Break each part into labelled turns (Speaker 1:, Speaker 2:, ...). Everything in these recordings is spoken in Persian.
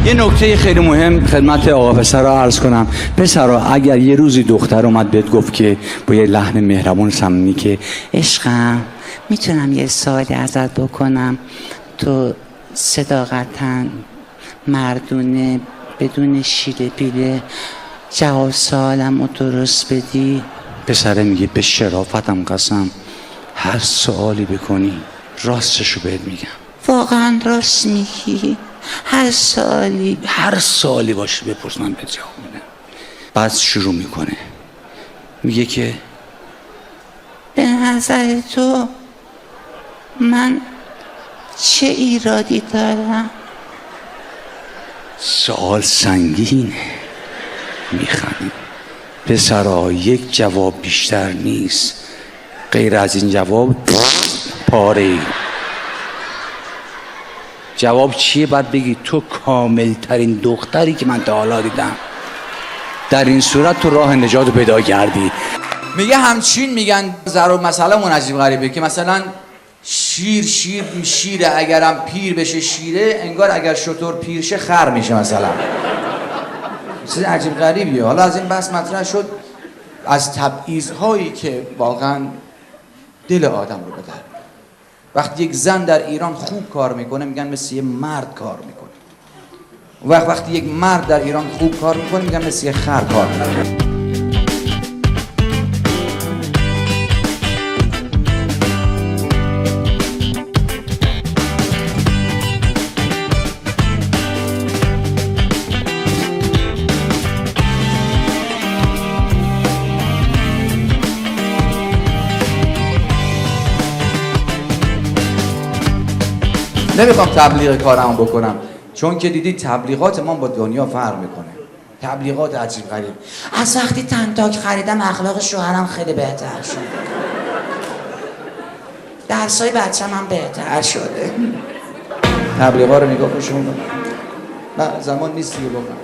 Speaker 1: یه نکته خیلی مهم خدمت آقا پسرا عرض کنم. پسرا اگر یه روزی دختر اومد بهت گفت که با یه لحن مهربون صمیمی که عشقم میتونم یه سوالی ازت بکنم، تو صداقتاً مردونه بدون شیله پیله جواب سوالم رو درست بدی، پسره میگه به شرافتم قسم هر سوالی بکنی راستشو بهت میگم. واقعا راست میگی؟ هر سوالی باشه بپرس من بهت جواب میدم. بعد شروع میکنه میگه که به نظر تو من چه ایرادی دارم؟ سوال سنگینه. میخندیم. پسرا یک جواب بیشتر نیست، غیر از این جواب پاره. جواب چیه؟ باید بگی تو کامل ترین دختری که من تا حالا دیدم، در این صورت تو راه نجات پیدا کردی.
Speaker 2: میگه همچین میگن ضرب مثلا من عجیب غریبه که مثلا شیره اگرم پیر بشه شیره، انگار اگر شتر پیر شه خر میشه مثلا. چیز عجیب غریبیه. حالا از این بحث مطرح شد از تبعیض‌هایی که واقعا دل آدم رو بدر. وقتی یک زن در ایران خوب کار میکنه میگن مثل یه مرد کار میکنه. وقتی یک مرد در ایران خوب کار میکنه میگن مثل یه خر کار میکنه. نمیخوام تبلیغ کارمو بکنم، چون که دیدی تبلیغات ما با دنیا فرق میکنه. تبلیغات عجیب غریب. از وقتی تنتاک خریدم اخلاق شوهرم خیلی بهتر شد، درسای بچه‌م هم بهتر شده. تبلیغا رو نگاه کن. نه زمان نیست دیگه بکنم.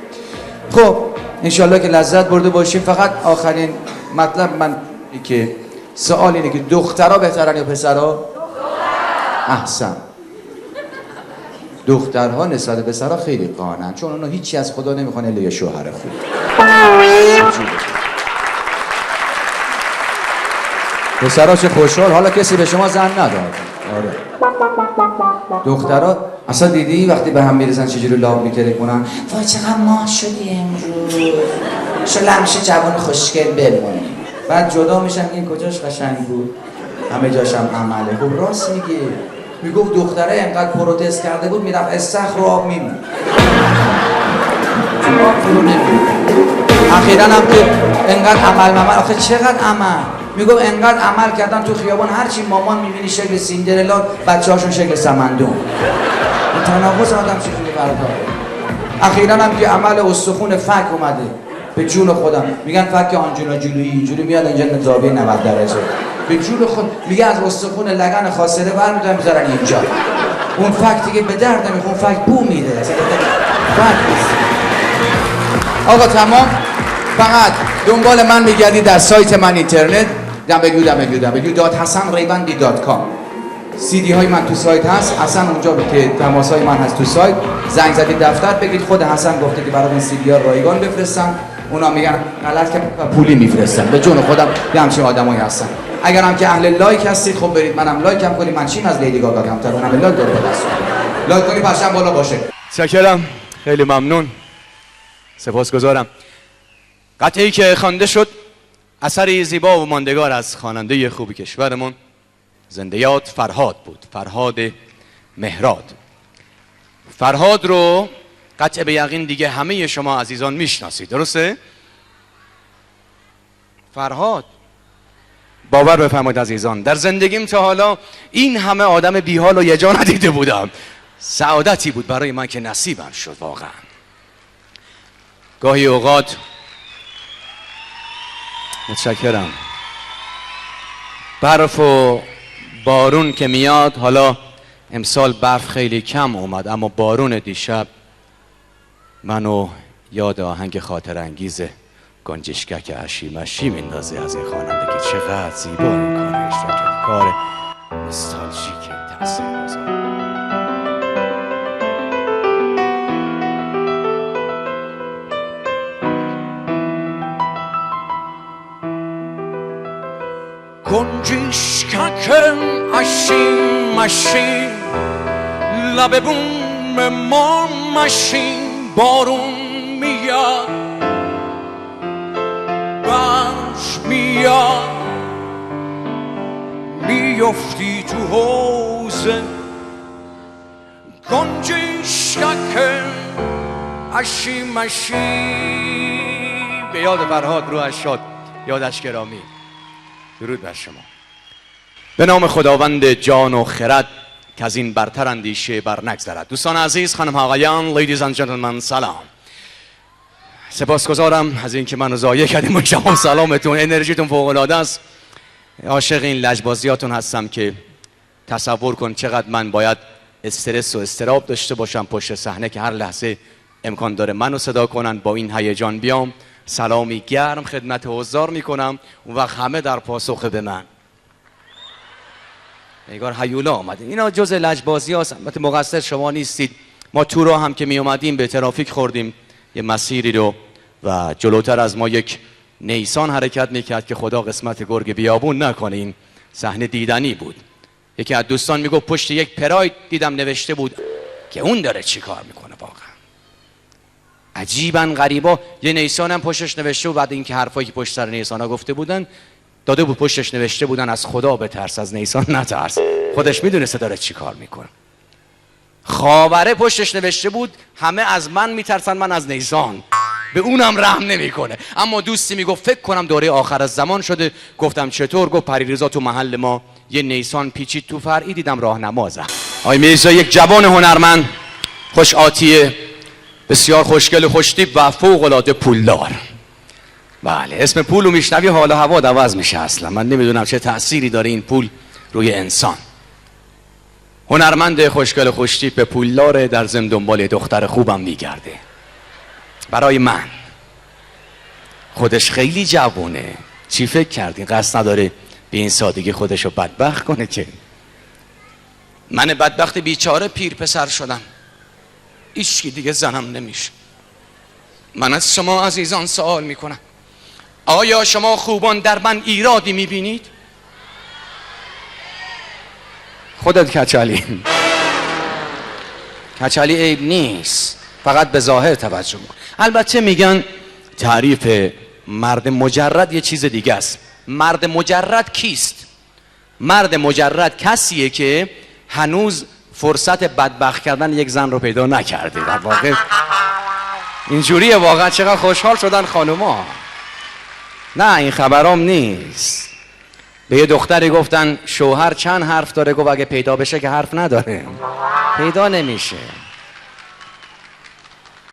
Speaker 2: خب انشالله که لذت برده باشیم. فقط آخرین مطلب من که سوال اینه که دخترها بهترن یا پسرها؟ احسن. دخترها نسبت به پسرها خیلی قانن، چون اونا هیچی از خدا نمیخوان الا یه شوهر خوب. پسرها چه خوشحال، حالا کسی به شما زن نداد. آره. دخترها اصلا دیدی وقتی به هم میرسن چجوری لاب میتره کنن؟ وای چقدر ماه شدی امروز، شالا همیشه جوان خوشگل بمونی. بعد جدا میشن این کجاش قشنگ بود، همه جاشم عمله. خب راست میگه. میگفت دختره اینقدر پروتست کرده بود میرفت استخر رو آب میمون. اخیراً هم که اینقدر عمل آخه چقدر عمل؟ میگفت اینقدر عمل کردن تو خیابان هرچی مامان میبینی شکل سیندرلا، بچه‌هاشون شکل سمندون. تناقض آدم چجوری برداره؟ اخیراً هم که عمل استخون فک اومده. به جون خودم میگن فک آنجونا جلویی اینجوری میاد اینجا زاویه 90 درجه. به جون خود میگه از استخون لگن خاصره برمی‌دارن میذارن اینجا. اون فک دیگه به درد نمیخوره، فک بو میده. آقا تمام. فقط دنبال من میگردی در سایت من اینترنت www.hasanrayvandi.com. CD های من تو سایت هست. حسن اونجا که تماس های من هست تو سایت. زنگ زدید دفتر بگید خود حسن گفته که برای این CD ها رایگان بفرستن. اونا میگن غلط که پولی میفرستن. به جون خودم یه همچین آدمایی هستن. اگر هم که اهل لایک هستید خب برید منم لایکم کنید. من چیم از لیدی گاگا کمتر، اونم لایک داره دست. لایک کنید پشم بالا باشه.
Speaker 3: شکرم، خیلی ممنون، سپاسگزارم. قطعه‌ای که خوانده شد اثری زیبا و ماندگار از خواننده خوب کشورمون زنده یاد فرهاد بود، فرهاد مهراد. فرهاد رو قطع به یقین دیگه همه شما عزیزان میشناسید، درسته؟ فرهاد، باور بفرمایید عزیزان، در زندگیم تا حالا این همه آدم بیحال و یجا ندیده بودم. سعادتی بود برای من که نصیبم شد واقعا. گاهی اوقات متشکرم. برف و بارون که میاد، حالا امسال برف خیلی کم اومد اما بارون دیشب منو یاد آهنگ خاطر انگیز گنجشکک اشی میندازه از این خواننده که چقدر زیبا این کار اجرا کرد. کار نوستالژیک تاثیرگذار. گنجشککم اشین مشین لب بوم ما مشین بارون میاد برش میاد میفتی تو حوزه گنجشککم اشین مشین. به یاد فرهاد روحش شاد، یادش گرامی. درود بر شما. به نام خداوند جان و خرد که از این برتر اندیشه بر نگذرد. دوستان عزیز، خانم آقایان، لیدیز اند جنتلمن، سلام. سپاسگزارم از اینکه منو ضایع کردیم. شما سلامتون، انرژیتون فوق العاده است. عاشق این لجبازیاتون هستم که تصور کن چقدر من باید استرس و استراب داشته باشم پشت صحنه که هر لحظه امکان داره منو صدا کنن، با این هیجان بیام سلامی گرم خدمت حضار میکنم، اون وقت همه در پاسخ به من نگار هیولا آمدین. اینا جز لجبازی هست. البته مقصر شما نیستید. ما تو راه هم که می اومدیم به ترافیک خوردیم یه مسیری رو و جلوتر از ما یک نیسان حرکت میکرد که خدا قسمت گرگ بیابون نکنه. این صحنه دیدنی بود. یکی از دوستان میگفت پشت یک پراید دیدم نوشته بود که اون داره چی کار میکنه. واقعا عجیبا غریبا یه نیسان هم پشتش نوشته بود. بعد اینکه حرفایی که پشت سر نیسان ها گفته بودن داده بود پشتش نوشته بودن از خدا بترس، از نیسان نترس. خودش میدونسته داره چی کار میکنه. خاوره پشتش نوشته بود همه از من میترسن، من از نیسان. به اونم رحم نمیکنه. اما دوستی میگفت فکر کنم دوره آخر از زمان شده. گفتم چطور؟ گفت پریرضا تو محل ما یه نیسان پیچید تو فرعی، دیدم راهنمازم. آقای میرزا یک جوان هنرمند، خوش آتیه، بسیار خوشگل و خوشتیپ و فوق العاده پولدار. بله، اسم پول رو میشنوی حال و هوا عوض میشه. اصلا من نمیدونم چه تأثیری داره این پول روی انسان. هنرمند خوشگل و خوشتیپ پولدار، در ضمن دنبال دختر خوبم میگرده. برای من خودش خیلی جوونه. چی فکر کردین؟ قصد نداره به این سادگی خودشو بدبخت کنه که. من بدبخت بیچاره پیر پسر شدم، هیچکی دیگه زنم نمیشه. من از شما عزیزان سوال میکنم، آیا شما خوبان در من ایرادی میبینید؟ خودت کچلی. کچلی عیب نیست، فقط به ظاهر توجه کن. البته میگن تعریف مرد مجرد یه چیز دیگه است. مرد مجرد کیست؟ مرد مجرد کسیه که هنوز فرصت بدبخت کردن یک زن رو پیدا نکرده. در واقع اینجوریه. واقعا چقدر خوشحال شدن خانوما. نه این خبرام نیست. به یه دختری گفتن شوهر چند حرف داره؟ گفت اگه پیدا بشه که حرف نداره، پیدا نمیشه.